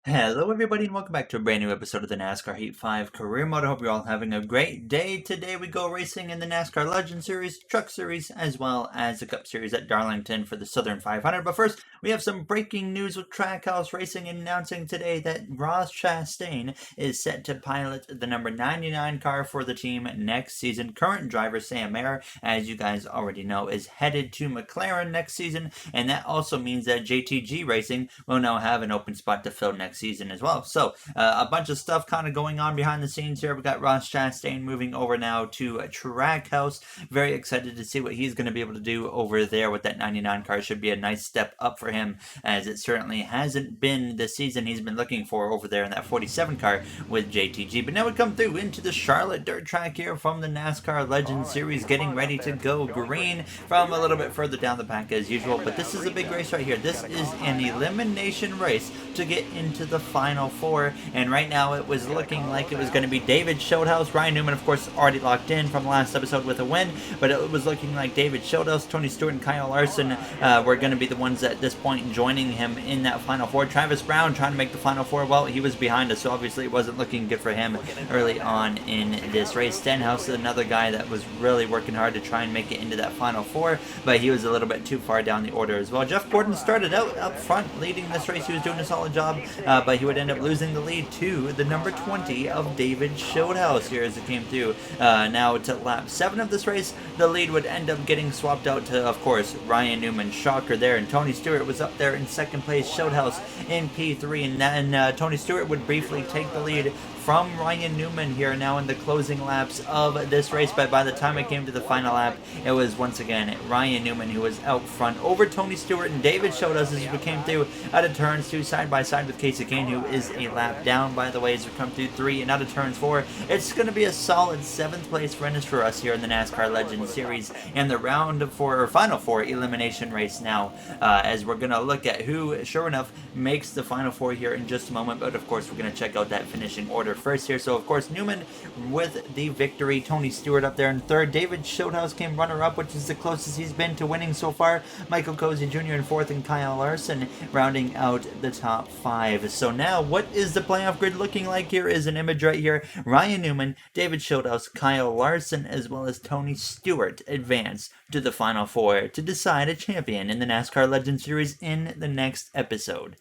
Hello everybody and welcome back to a brand new episode of the NASCAR Heat 5 Career Mode. I hope you're all having a great day. Today we go racing in the NASCAR Legend Series, Truck Series, as well as the Cup Series at Darlington for the Southern 500. But first, we have some breaking news with Trackhouse Racing announcing today that Ross Chastain is set to pilot the number 99 car for the team next season. Current driver Sam Mayer, as you guys already know, is headed to McLaren next season, and that also means that JTG Racing will now have an open spot to fill next season as well. So a bunch of stuff kind of going on behind the scenes here. We got Ross Chastain moving over now to Trackhouse. Very excited to see what he's going to be able to do over there with that 99 car. Should be a nice step up for him, as it certainly hasn't been the season he's been looking for over there in that 47 car with JTG. But now we come through into the Charlotte dirt track here from the NASCAR Legend Series, getting ready to go green from a little bit further down the pack as usual. But this is a big race right here. This is an elimination race to get into the final four, and right now it was looking like it was going to be David Schildhouse. Ryan Newman, of course, already locked in from last episode with a win, but it was looking like David Schildhouse, Tony Stewart, and Kyle Larson were going to be the ones at this point joining him in that final four. Travis Brown trying to make the final four. Well, he was behind us, so obviously it wasn't looking good for him early on in this race. Stenhouse is another guy that was really working hard to try and make it into that final four, but he was a little bit too far down the order as well. Jeff Gordon started out up front leading this race. He was doing a solid job, but he would end up losing the lead to the number 20 of David Schildhouse here as it came through. Now to lap 7 of this race, the lead would end up getting swapped out to, of course, Ryan Newman. Shocker there, and Tony Stewart was up there in second place, Schildhouse in P3, and then Tony Stewart would briefly take the lead from Ryan Newman here now in the closing laps of this race. But by the time it came to the final lap, it was once again Ryan Newman who was out front over Tony Stewart, and David showed us as we came through out of turns 2 side by side with Casey Kane, who is a lap down, by the way, as we come through 3 and out of turns 4. It's going to be a solid 7th place finish for us here in the NASCAR Legends Series and the round 4 or final 4 elimination race now, as we're going to look at who, sure enough, makes the final 4 here in just a moment. But of course, we're going to check out that finishing order first here. So of course, Newman with the victory, Tony Stewart up there in 3rd, David Schildhouse came runner-up, which is the closest he's been to winning so far, Michael Cozy Jr. in 4th, and Kyle Larson rounding out the top 5. So now what is the playoff grid looking like? Here is an image right here. Ryan Newman, David Schildhouse, Kyle Larson, as well as Tony Stewart advance to the final 4 to decide a champion in the NASCAR Legends Series in the next episode.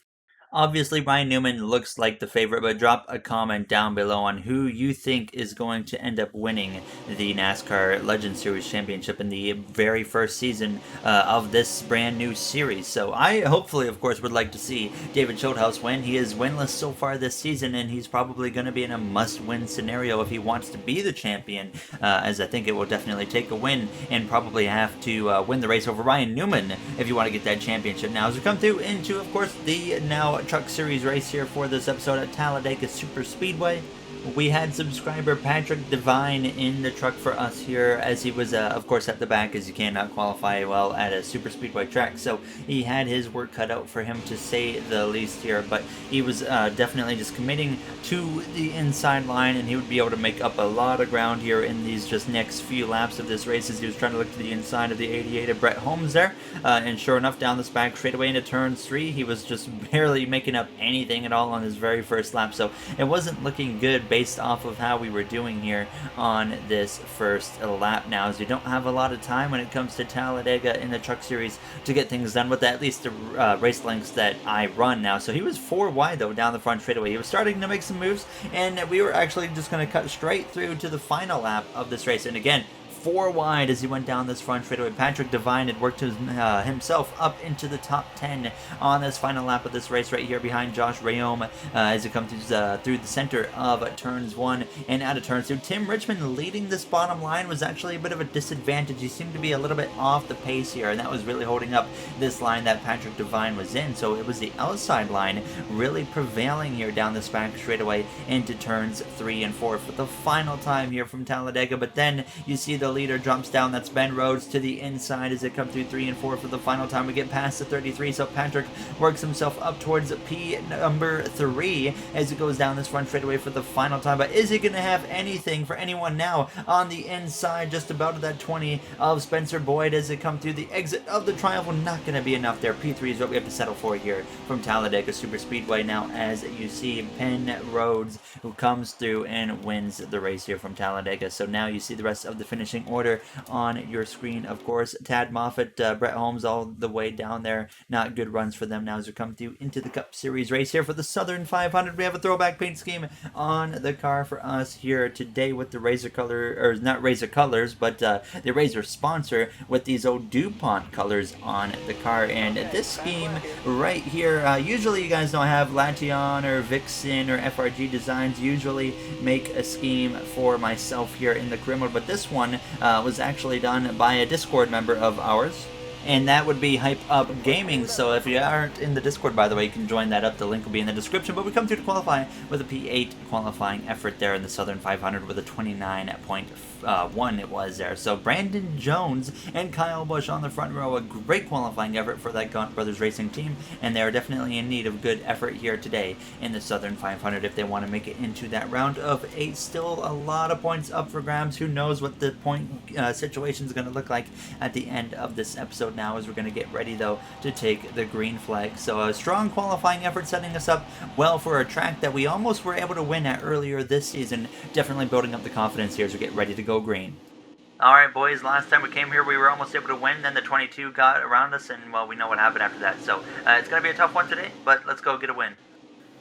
Obviously, Ryan Newman looks like the favorite, but drop a comment down below on who you think is going to end up winning the NASCAR Legends Series Championship in the very first season of this brand new series. So I hopefully, of course, would like to see David Schildhouse win. He is winless so far this season, and he's probably going to be in a must-win scenario if he wants to be the champion, as I think it will definitely take a win and probably have to win the race over Ryan Newman if you want to get that championship. Now, as we come through into, of course, the now Truck Series race here for this episode at Talladega Super Speedway, we had subscriber Patrick Devine in the truck for us here, as he was, of course, at the back, as you cannot qualify well at a super speedway track. So he had his work cut out for him, to say the least here. But he was definitely just committing to the inside line, and he would be able to make up a lot of ground here in these just next few laps of this race, as he was trying to look to the inside of the 88 of Brett Holmes there. And sure enough, down this back straightaway into turns 3, he was just barely making up anything at all on his very first lap. So it wasn't looking good based off of how we were doing here on this first lap now, as we don't have a lot of time when it comes to Talladega in the Truck Series to get things done with at least the race lengths that I run now. So he was 4 wide though down the front straightaway. He was starting to make some moves, and we were actually just going to cut straight through to the final lap of this race. And again, 4 wide as he went down this front straightaway. Patrick Devine had worked himself up into the top 10 on this final lap of this race right here behind Josh Rayome as he comes through the center of turns 1 and out of turns 2. Tim Richmond leading this bottom line was actually a bit of a disadvantage. He seemed to be a little bit off the pace here, and that was really holding up this line that Patrick Devine was in. So it was the outside line really prevailing here down this back straightaway into turns 3 and 4 for the final time here from Talladega. But then you see the leader drops down. That's Ben Rhodes to the inside as they come through 3 and 4 for the final time. We get past the 33, so Patrick works himself up towards P number 3 as it goes down this front straightaway for the final time. But is he going to have anything for anyone now on the inside, just about at that 20 of Spencer Boyd as they come through the exit of the Triumph? Well, not going to be enough there. P3 is what we have to settle for here from Talladega Super Speedway now, as you see Ben Rhodes, who comes through and wins the race here from Talladega. So now you see the rest of the finishing order on your screen. Of course, Tad Moffitt, Brett Holmes all the way down there. Not good runs for them now as we come through into the Cup Series race here for the Southern 500. We have a throwback paint scheme on the car for us here today with the Razor color, or not Razor colors, but the Razor sponsor with these old DuPont colors on the car. And this scheme right here, usually you guys don't have Lation or Vixen or FRG Designs usually make a scheme for myself here in the career mode, but this one was actually done by a Discord member of ours, and that would be Hype Up Gaming. So if you aren't in the Discord, by the way, you can join that up. The link will be in the description. But we come through to qualify with a P8 qualifying effort there in the Southern 500 with a 29.1 it was there. So Brandon Jones and Kyle Busch on the front row, a great qualifying effort for that Gaunt Brothers Racing team, and they are definitely in need of good effort here today in the Southern 500 if they want to make it into that round of 8. Still a lot of points up for grabs. Who knows what the point situation is going to look like at the end of this episode now, as we're going to get ready though to take the green flag. So a strong qualifying effort setting us up well for a track that we almost were able to win at earlier this season. Definitely building up the confidence here as we get ready to go green. Alright boys, last time we came here we were almost able to win, then the 22 got around us, and well, we know what happened after that. So it's going to be a tough one today, but let's go get a win.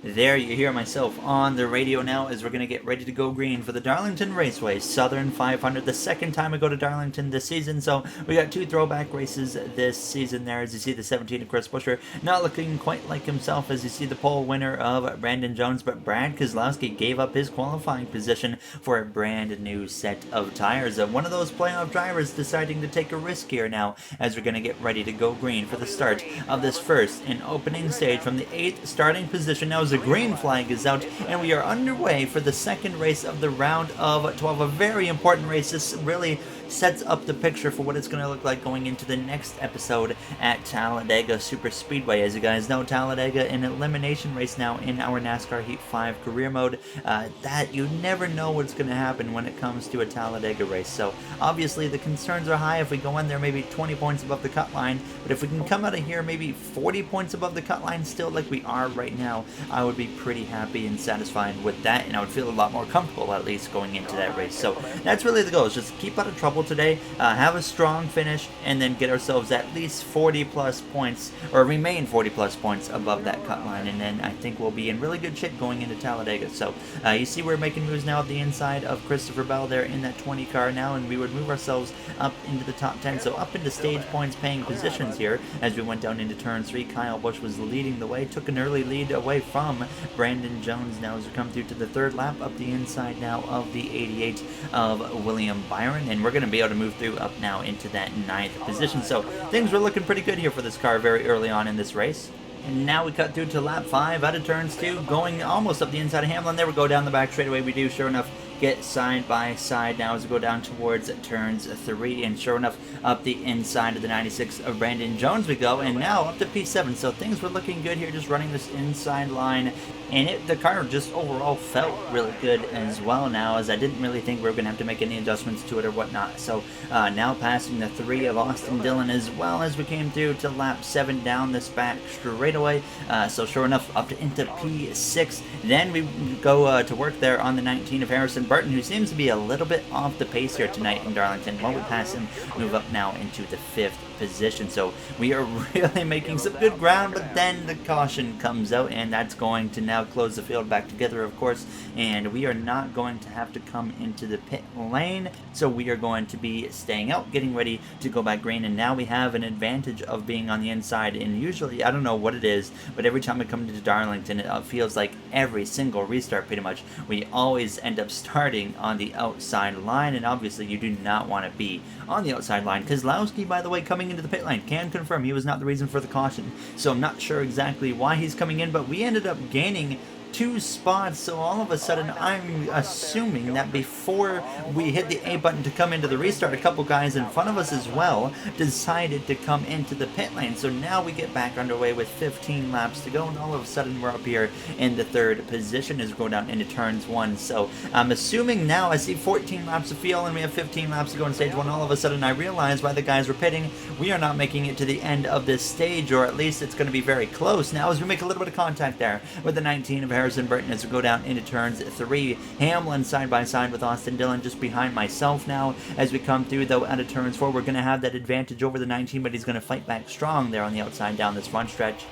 There you hear myself on the radio now as we're going to get ready to go green for the Darlington Raceway Southern 500. The second time we go to Darlington this season, so we got 2 throwback races this season there. As you see the 17 of Chris Buescher not looking quite like himself, as you see the pole winner of Brandon Jones, but Brad Keselowski gave up his qualifying position for a brand new set of tires. One of those playoff drivers deciding to take a risk here now as we're going to get ready to go green for the start of this first and opening stage from the 8th starting position. Now as the green flag is out and we are underway for the second race of the round of 12. A very important race. This really sets up the picture for what it's going to look like going into the next episode at Talladega Super Speedway. As you guys know, Talladega, an elimination race now in our NASCAR Heat 5 career mode. That you never know what's going to happen when it comes to a Talladega race. So obviously the concerns are high if we go in there maybe 20 points above the cut line, but if we can come out of here maybe 40 points above the cut line still like we are right now, I would be pretty happy and satisfied with that, and I would feel a lot more comfortable at least going into that race. So that's really the goal, is just keep out of trouble today, have a strong finish, and then get ourselves at least 40 plus points, or remain 40 plus points above that cut line, and then I think we'll be in really good shape going into Talladega. So you see we're making moves now at the inside of Christopher Bell there in that 20 car now, and we would move ourselves up into the top 10, so up into stage points paying positions here as we went down into turn 3. Kyle Busch was leading the way, took an early lead away from Brandon Jones now as we come through to the 3rd lap up the inside now of the 88 of William Byron, and we're going to be able to move through up now into that 9th position. So things were looking pretty good here for this car very early on in this race. And now we cut through to lap 5 out of turns 2, going almost up the inside of Hamlin. There we go, down the back straightaway. We do, sure enough, get side by side now as we go down towards turns 3, and sure enough up the inside of the 96 of Brandon Jones we go, and now up to P7. So things were looking good here, just running this inside line, and the car just overall felt really good as well now, as I didn't really think we were going to have to make any adjustments to it or whatnot. So now passing the 3 of Austin Dillon as well as we came through to lap 7 down this back straightaway. So sure enough up to into P6. Then we go to work there on the 19 of Harrison Burton, who seems to be a little bit off the pace here tonight in Darlington. While we pass him, move up now into the 5th position. So we are really making some good ground, but then the caution comes out, and that's going to now close the field back together, of course, and we are not going to have to come into the pit lane. So we are going to be staying out, getting ready to go back green, and now we have an advantage of being on the inside. And usually, I don't know what it is, but every time we come into Darlington, it feels like every single restart pretty much, we always end up starting on the outside line, and obviously you do not want to be on the outside line. Keselowski, by the way, coming into the pit lane, can confirm he was not the reason for the caution, so I'm not sure exactly why he's coming in, but we ended up gaining 2 spots. So all of a sudden, I'm assuming that before we hit the A button to come into the restart, a couple guys in front of us as well decided to come into the pit lane. So now we get back underway with 15 laps to go, and all of a sudden we're up here in the 3rd position as we go down into turns 1. So I'm assuming now I see 14 laps of fuel and we have 15 laps to go in stage 1. All of a sudden I realize why the guys were pitting. We are not making it to the end of this stage, or at least it's going to be very close now as we make a little bit of contact there with the 19 of Harrison Burton as we go down into turns 3. Hamlin side by side with Austin Dillon just behind myself now as we come through, though out of turns 4 we're going to have that advantage over the 19, but he's going to fight back strong there on the outside down this front stretch.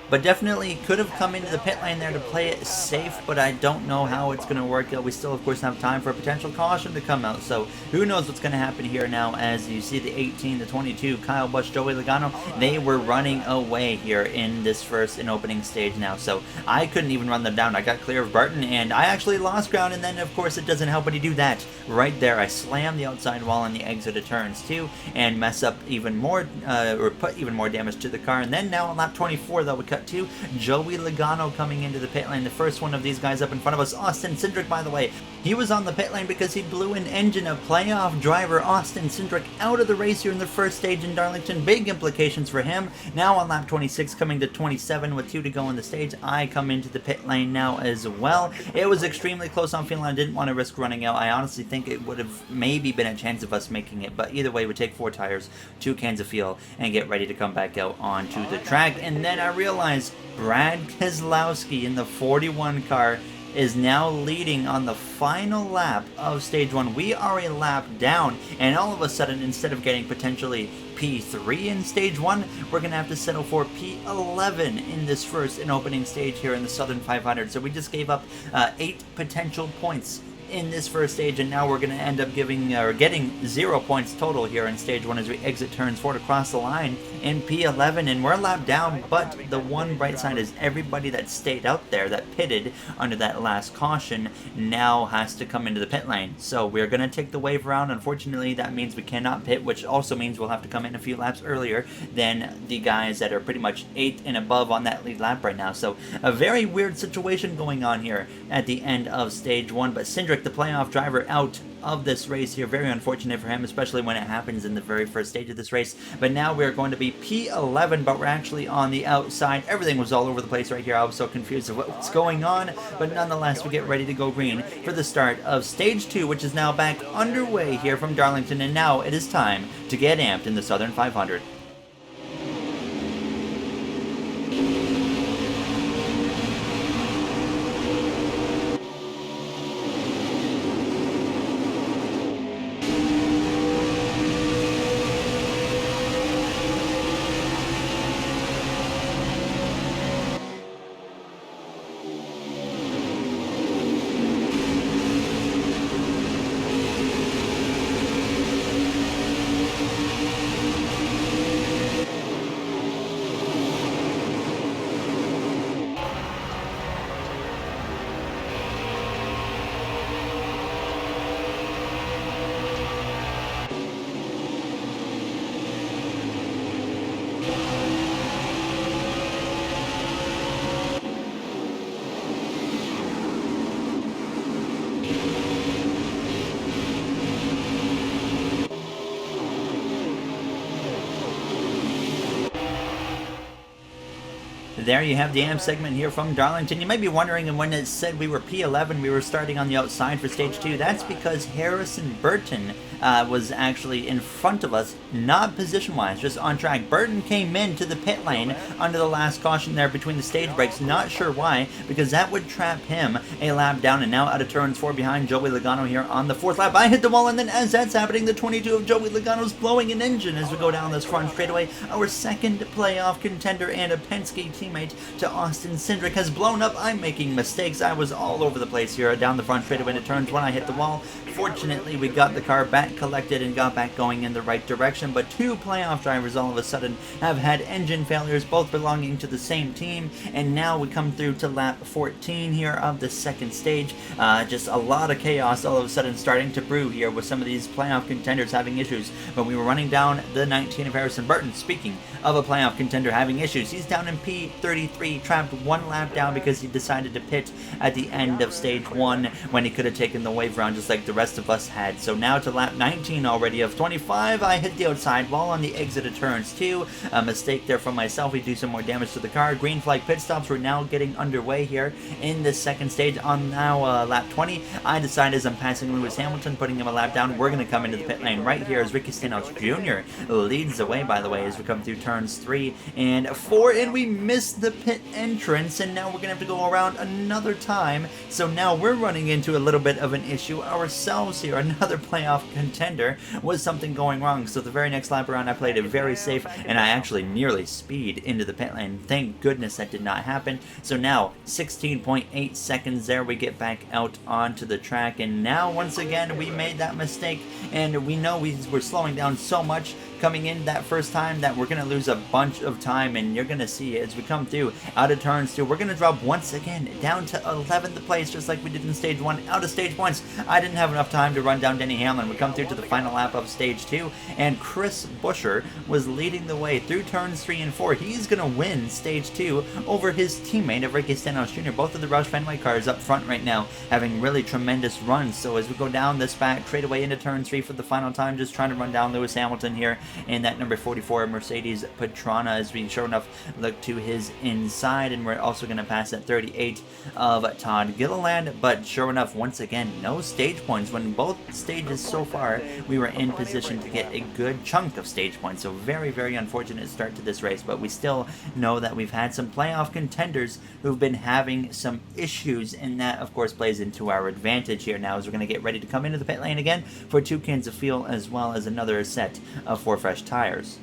But definitely could have come into the pit lane there to play it safe, but I don't know how it's going to work out. We still, of course, have time for a potential caution to come out, so who knows what's going to happen here now as you see the 18, the 22, Kyle Busch, Joey Logano, they were running away here in this first and opening stage now, so I couldn't even run them down. I got clear of Burton, and I actually lost ground, and then, of course, it doesn't help when you do that. Right there, I slam the outside wall on the exit of turns 2 and mess up even more, or put even more damage to the car, and then now on lap 24, though, we cut to Joey Logano coming into the pit lane. The first one of these guys up in front of us, Austin Cindric, by the way. He was on the pit lane because he blew an engine of playoff driver Austin Cindric out of the race here in the first stage in Darlington. Big implications for him. Now on lap 26, coming to 27 with 2 to go in the stage, I come into the pit lane now as well. It was extremely close on feeling. I didn't want to risk running out. I honestly think it would have maybe been a chance of us making it, but either way, we take 4 tires, 2 cans of fuel, and get ready to come back out onto the track. And then I realized Brad Keselowski in the 41 car is now leading on the final lap of stage 1. We are a lap down, and all of a sudden, instead of getting potentially P3 in stage 1, we're going to have to settle for P11 in this first and opening stage here in the Southern 500. So we just gave up 8 potential points in this first stage, and now we're going to end up getting 0 points total here in stage 1 as we exit turns 4 to cross the line in P11, and we're a lap down. But the one bright side is everybody that stayed out there, that pitted under that last caution, now has to come into the pit lane. So we're going to take the wave around. Unfortunately, that means we cannot pit, which also means we'll have to come in a few laps earlier than the guys that are pretty much 8 and above on that lead lap right now. So a very weird situation going on here at the end of stage 1, but Cindric, the playoff driver, out of this race here. Very unfortunate for him, especially when it happens in the very first stage of this race. But now we're going to be P11, but we're actually on the outside. Everything was all over the place right here. I was so confused of what's going on, but nonetheless, we get ready to go green for the start of stage 2, which is now back underway here from Darlington, and now it is time to get amped in the Southern 500. There you have the AM segment here from Darlington. You might be wondering, and when it said we were P11, we were starting on the outside for stage 2. That's because Harrison Burton was actually in front of us, not position-wise, just on track. Burton came into the pit lane under the last caution there between the stage breaks. Not sure why, because that would trap him a lap down, and now out of turns 4 behind Joey Logano here on the 4th lap. I hit the wall, and then as that's happening, the 22 of Joey Logano's blowing an engine as we go down this front straightaway. Our second playoff contender and a Penske teammate to Austin Cindric has blown up. I'm making mistakes. I was all over the place here down the front straightaway into turns 1. I hit the wall. Fortunately, we got the car back collected and got back going in the right direction, but 2 playoff drivers all of a sudden have had engine failures, both belonging to the same team, and now we come through to lap 14 here of the second stage. Just a lot of chaos all of a sudden starting to brew here with some of these playoff contenders having issues, but we were running down the 19 of Harrison Burton. Speaking of a playoff contender having issues, he's down in P13 33, trapped 1 lap down because he decided to pit at the end of stage 1 when he could have taken the wave round just like the rest of us had. So now to lap 19 already of 25, I hit the outside wall on the exit of turns 2. A mistake there from myself. We do some more damage to the car. Green flag pit stops. We're now getting underway here in the second stage. On now lap 20, I decide as I'm passing Lewis Hamilton, putting him a lap down, we're going to come into the pit lane right here as Ricky Stenhouse Jr. leads the way, by the way, as we come through turns 3 and 4, and we missed the pit entrance, and now we're going to have to go around another time. So now we're running into a little bit of an issue ourselves here. Another playoff contender was something going wrong. So the very next lap around, I played it very safe, and I actually nearly speed into the pit lane. Thank goodness that did not happen. So now 16.8 seconds there, we get back out onto the track, and now once again we made that mistake, and we know we were slowing down so much coming in that first time that we're going to lose a bunch of time, and you're going to see as we come through out of turns 2, we're going to drop once again down to 11th place just like we did in stage 1. Out of stage 1, I didn't have enough time to run down Denny Hamlin. We come through to the final lap of stage 2, and Chris Buescher was leading the way through turns 3 and 4. He's going to win stage 2 over his teammate of Ricky Stenhouse Jr. Both of the Roush Fenway cars up front right now having really tremendous runs. So as we go down this back straightaway into turn 3 for the final time, just trying to run down Lewis Hamilton here in that number 44 Mercedes Patrona as we sure enough look to his inside, and we're also going to pass at 38 of Todd Gilliland. But sure enough, once again, no stage points when both stages so far we were in position to get a good chunk of stage points. So very, very unfortunate start to this race, but we still know that we've had some playoff contenders who've been having some issues, and that of course plays into our advantage here now as we're going to get ready to come into the pit lane again for 2 cans of fuel as well as another set of 4 fresh tires.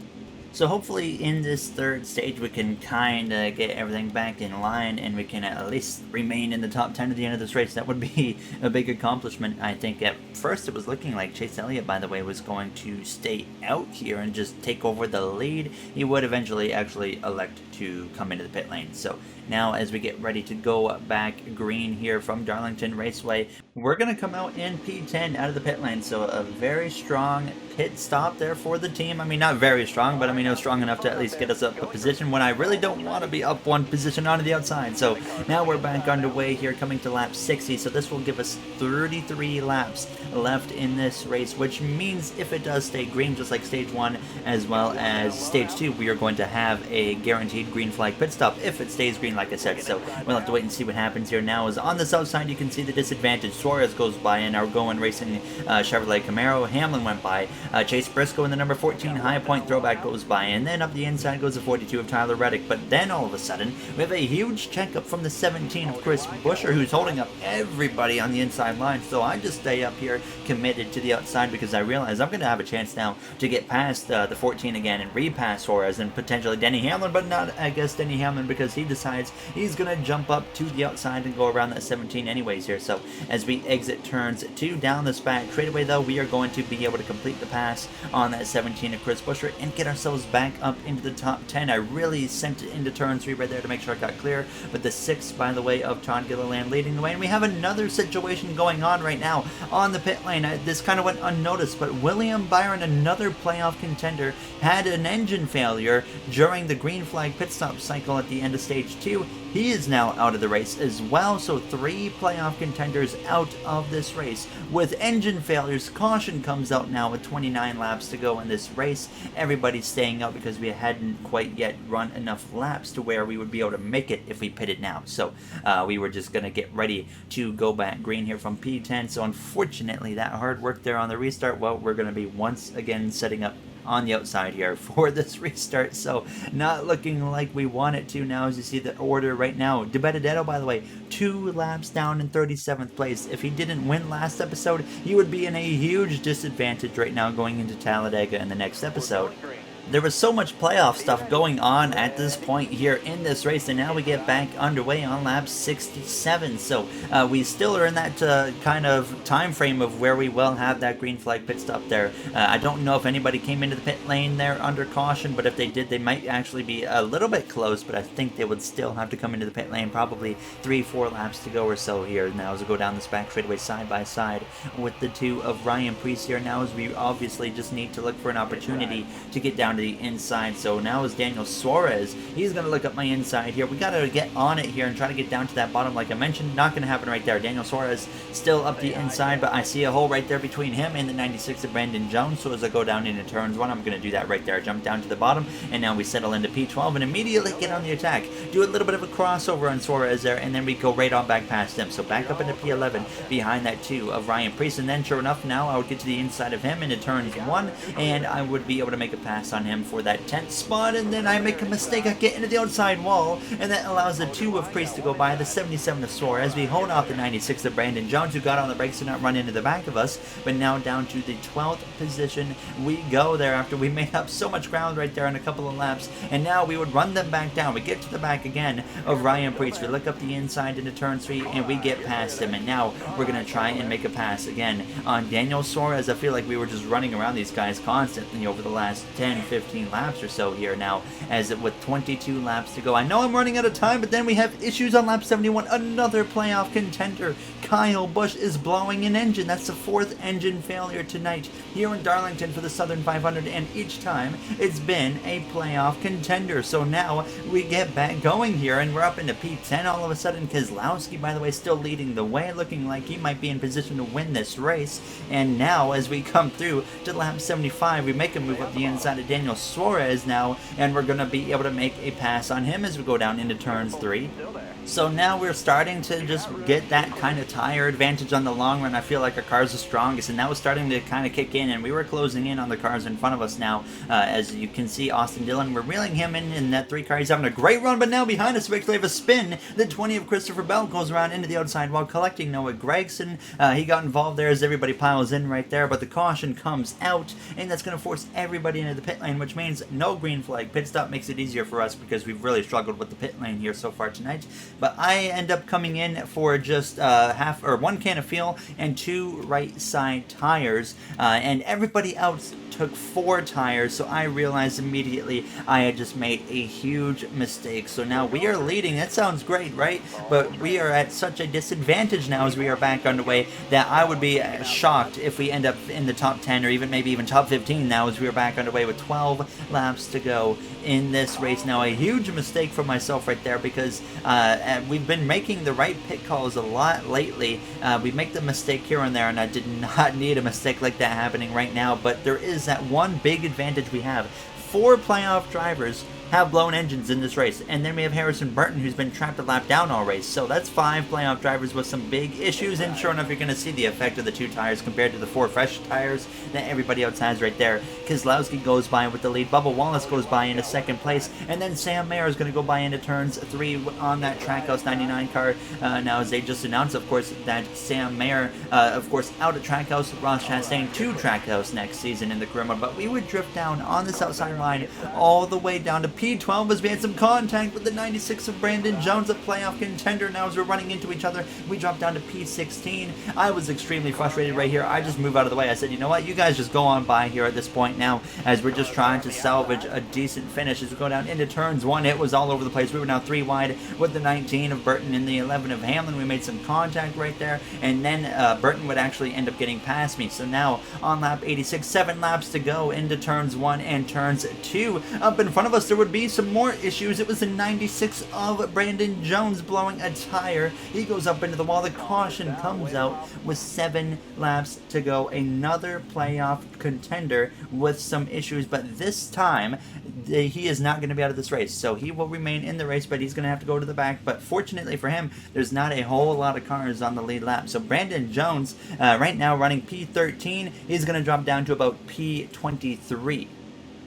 So hopefully in this third stage we can kind of get everything back in line and we can at least remain in the top 10 at the end of this race. That would be a big accomplishment. I think at first it was looking like Chase Elliott, by the way, was going to stay out here and just take over the lead. He would eventually actually elect to come into the pit lane. So now as we get ready to go back green here from Darlington Raceway, we're going to come out in P10 out of the pit lane. So a very strong pit stop there for the team. I mean, not very strong, but I mean, it was strong enough to at least get us up a position when I really don't want to be up 1 position onto the outside. So now we're back underway here, coming to lap 60. So this will give us 33 laps left in this race, which means if it does stay green, just like stage 1 as well as stage 2, we are going to have a guaranteed green flag pit stop if it stays green, like I said. So we'll have to wait and see what happens here. Now is on the south side, you can see the disadvantage. Suarez goes by in our Going Racing Chevrolet Camaro. Hamlin went by. Chase Briscoe in the number 14 High Point Throwback goes by, and then up the inside goes the 42 of Tyler Reddick. But then all of a sudden, we have a huge checkup from the 17 of Chris Buescher, who's holding up everybody on the inside line. So I just stay up here committed to the outside because I realize I'm going to have a chance now to get past the 14 again and repass Suarez and potentially Denny Hamlin, but not, I guess, Denny Hamlin, because he decides he's going to jump up to the outside and go around that 17 anyways here. So as we exit turns 2 down this back straightaway, though, we are going to be able to complete the pass on that 17 of Chris Buescher and get ourselves back up into the top 10. I really sent it into turn 3 right there to make sure I got clear, but the 6, by the way, of Todd Gilliland leading the way. And we have another situation going on right now on the pit lane. This kind of went unnoticed, but William Byron, another playoff contender, had an engine failure during the green flag pit stop cycle at the end of stage 2. He is now out of the race as well, so 3 playoff contenders out of this race with engine failures. Caution comes out now with 29 laps to go in this race. Everybody's staying out because we hadn't quite yet run enough laps to where we would be able to make it if we pitted now. So we were just going to get ready to go back green here from P10. So unfortunately, that hard work there on the restart, well, we're going to be once again setting up on the outside here for this restart. So not looking like we want it to now, as you see the order right now. De Benedetto, by the way, 2 laps down in 37th place. If he didn't win last episode, he would be in a huge disadvantage right now going into Talladega in the next episode. There was so much playoff stuff going on at this point here in this race, and now we get back underway on lap 67. So we still are in that kind of time frame of where we will have that green flag pit stop there. I don't know if anybody came into the pit lane there under caution, but if they did, they might actually be a little bit close, but I think they would still have to come into the pit lane probably 3-4 laps to go or so here now as we go down this back straightaway side by side with the 2 of Ryan Preece here now, as we obviously just need to look for an opportunity to get down down to the inside. So now is Daniel Suarez. He's going to look up my inside here. We got to get on it here and try to get down to that bottom like I mentioned. Not going to happen right there. Daniel Suarez still up the inside, but I see a hole right there between him and the 96 of Brandon Jones. So as I go down into turns 1, I'm going to do that right there. Jump down to the bottom, and now we settle into P12 and immediately get on the attack. Do a little bit of a crossover on Suarez there, and then we go right on back past him. So back up into P11 behind that 2 of Ryan Preece, and then sure enough, now I would get to the inside of him into turns 1, and I would be able to make a pass on him for that 10th spot, and then I make a mistake. I get into the outside wall, and that allows the 2 of Preece to go by, the 77 of Suarez. We hold off the 96 of Brandon Jones, who got on the brakes to not run into the back of us, but now down to the 12th position we go there after we made up so much ground right there in a couple of laps, and now we would run them back down. We get to the back again of Ryan Preece. We look up the inside into turn 3, and we get past him, and now we're going to try and make a pass again on Daniel Suarez. I feel like we were just running around these guys constantly over the last 10-15 laps or so here now, as with 22 laps to go. I know I'm running out of time, but then we have issues on lap 71. Another playoff contender, Kyle Busch, is blowing an engine. That's the 4th engine failure tonight here in Darlington for the Southern 500, and each time it's been a playoff contender. So now we get back going here, and we're up into P10 all of a sudden. Keselowski, by the way, still leading the way, looking like he might be in position to win this race. And now as we come through to lap 75, we make a move up the inside of Daniel Suarez now, and we're going to be able to make a pass on him as we go down into turns 3. So now we're starting to just get that kind of tire advantage on the long run. I feel like our cars are strongest, and that was starting to kind of kick in, and we were closing in on the cars in front of us now. As you can see, Austin Dillon, we're reeling him in that 3 car. He's having a great run, but now behind us we actually have a spin. The 20 of Christopher Bell goes around into the outside while collecting Noah Gragson. He got involved there as everybody piles in right there, but the caution comes out, and that's going to force everybody into the pit lane, which means no green flag. Pit stop makes it easier for us because we've really struggled with the pit lane here so far tonight. But I end up coming in for just 1 can of fuel and 2 right side tires, and everybody else took 4 tires, so I realized immediately I had just made a huge mistake. So now we are leading. That sounds great, right? But we are at such a disadvantage now as we are back underway that I would be shocked if we end up in the top 10 or maybe even top 15 now as we are back underway with 12 laps to go in this race. Now, a huge mistake for myself right there because we've been making the right pit calls a lot lately. We make the mistake here and there, and I did not need a mistake like that happening right now, but there is that one big advantage we have. 4 playoff drivers have blown engines in this race, and then we have Harrison Burton, who's been trapped a lap down all race. So that's 5 playoff drivers with some big issues, and sure enough, you're going to see the effect of the 2 tires compared to the 4 fresh tires that everybody else has right there. Keselowski goes by with the lead, Bubba Wallace goes by into 2nd place, and then Sam Mayer is going to go by into turns 3 on that Trackhouse 99 car. Now, as they just announced, of course, that Sam Mayer, of course, out at Trackhouse, Ross Chastain to Trackhouse next season in the career mode, but we would drift down on this outside line all the way down to P12 as we had some contact with the 96 of Brandon Jones, a playoff contender. Now as we're running into each other, we drop down to P16. I was extremely frustrated right here. I just moved out of the way. I said, you know what, you guys just go on by here at this point now as we're just trying to salvage a decent finish. As we go down into turns 1, it was all over the place. We were now 3 wide with the 19 of Burton and the 11 of Hamlin. We made some contact right there, and then Burton would actually end up getting past me. So now on lap 86, 7 laps to go into turns 1 and turns 2. Up in front of us, there would be some more issues. It was the 96 of Brandon Jones blowing a tire. He goes up into the wall. The caution comes out with 7 laps to go. Another playoff contender with some issues, but this time he is not going to be out of this race. So he will remain in the race, but he's going to have to go to the back. But fortunately for him, there's not a whole lot of cars on the lead lap. So Brandon Jones right now running P13. He's going to drop down to about P23.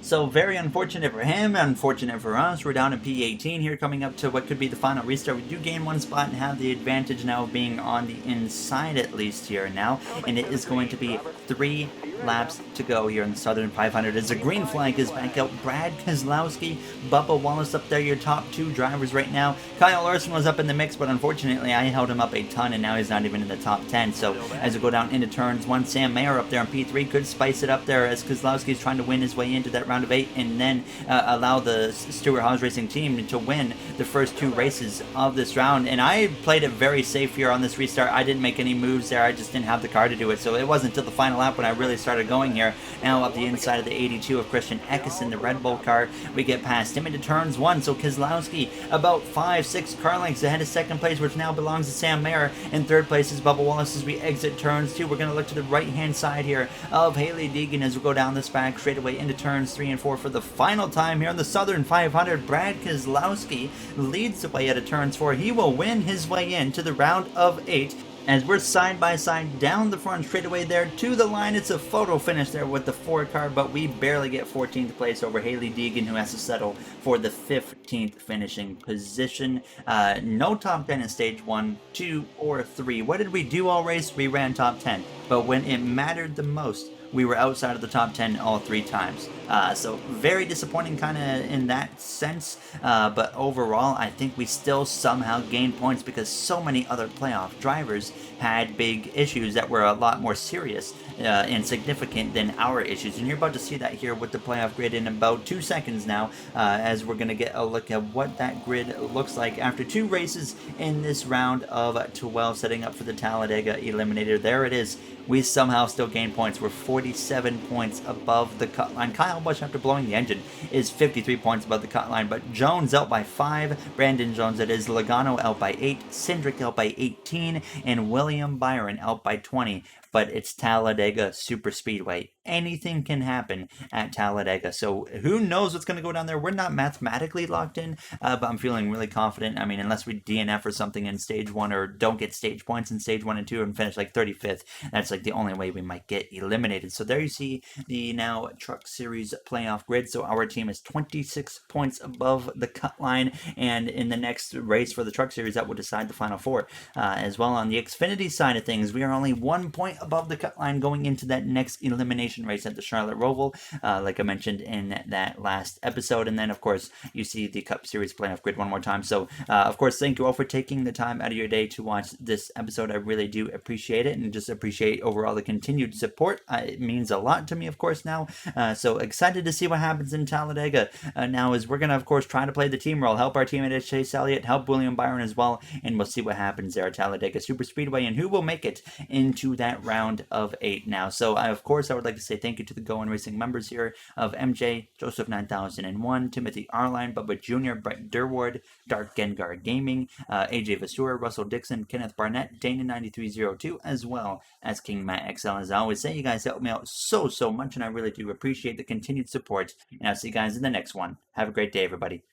So very unfortunate for him, unfortunate for us. We're down in P18 here, coming up to what could be the final restart. We do gain 1 spot and have the advantage now of being on the inside at least here now. And it is going to be 3 laps to go here in the Southern 500 as the green flag is back out. Brad Keselowski, Bubba Wallace up there, your top 2 drivers right now. Kyle Larson was up in the mix, but unfortunately I held him up a ton, and now he's not even in the top 10. So as we go down into turns 1, Sam Mayer up there on P3 could spice it up there as Keselowski is trying to win his way into that round of 8 and then allow the Stewart-Haas Racing team to win the first 2 races of this round. And I played it very safe here on this restart. I didn't make any moves there. I just didn't have the car to do it. So it wasn't until the final lap when I really started going here. Now up the inside of the 82 of Christian Eckes in the Red Bull car. We get past him into turns 1. So Keselowski about 5-6 car lengths ahead of second place, which now belongs to Sam Mayer. In third place is Bubba Wallace as we exit turns 2. We're going to look to the right-hand side here of Hailie Deegan as we go down this back straightaway into turns 3 and 4 for the final time here on the Southern 500. Brad Keselowski leads the way out of turns 4. He will win his way into the round of 8. As we're side by side down the front straightaway there to the line. It's a photo finish there with the Ford car, but we barely get 14th place over Hailie Deegan, who has to settle for the 15th finishing position. No top 10 in stage 1, 2, or 3. What did we do all race? We ran top 10. But when it mattered the most, we were outside of the top 10 all 3 times. So very disappointing kind of in that sense. But overall, I think we still somehow gained points because so many other playoff drivers had big issues that were a lot more serious and significant than our issues. And you're about to see that here with the playoff grid in about 2 seconds now, as we're going to get a look at what that grid looks like after 2 races in this round of 12, setting up for the Talladega Eliminator. There it is. We somehow still gain points. We're 47 points above the cut line. Kyle Busch, after blowing the engine, is 53 points above the cut line, but Jones out by 5, Brandon Jones that is, Logano out by 8, Cindric out by 18, and William Byron out by 20. But it's Talladega Super Speedway. Anything can happen at Talladega. So who knows what's going to go down there? We're not mathematically locked in, but I'm feeling really confident. I mean, unless we DNF or something in stage 1 or don't get stage points in stage 1 and 2 and finish like 35th, that's like the only way we might get eliminated. So there you see the now Truck Series playoff grid. So our team is 26 points above the cut line, and in the next race for the Truck Series, that will decide the final 4. As well on the Xfinity side of things, we are only 1 point above the cut line going into that next elimination race at the Charlotte Roval, like I mentioned in that last episode. And then, of course, you see the Cup Series playoff grid one more time. So, of course, thank you all for taking the time out of your day to watch this episode. I really do appreciate it, and just appreciate overall the continued support. It means a lot to me, of course, now. So excited to see what happens in Talladega now, as we're going to, of course, try to play the team role, help our teammate Chase Elliott, help William Byron as well, and we'll see what happens there at Talladega Super Speedway and who will make it into that round of 8 now. So, of course, I would like to say thank you to the Go On Racing members here of MJ, Joseph 9001, Timothy Arline, Bubba Jr., Brett Durward, Dark Gengar Gaming, AJ Vasura, Russell Dixon, Kenneth Barnett, Dana9302, as well as King Matt XL. As I always say, you guys help me out so much, and I really do appreciate the continued support. And I'll see you guys in the next one. Have a great day, everybody.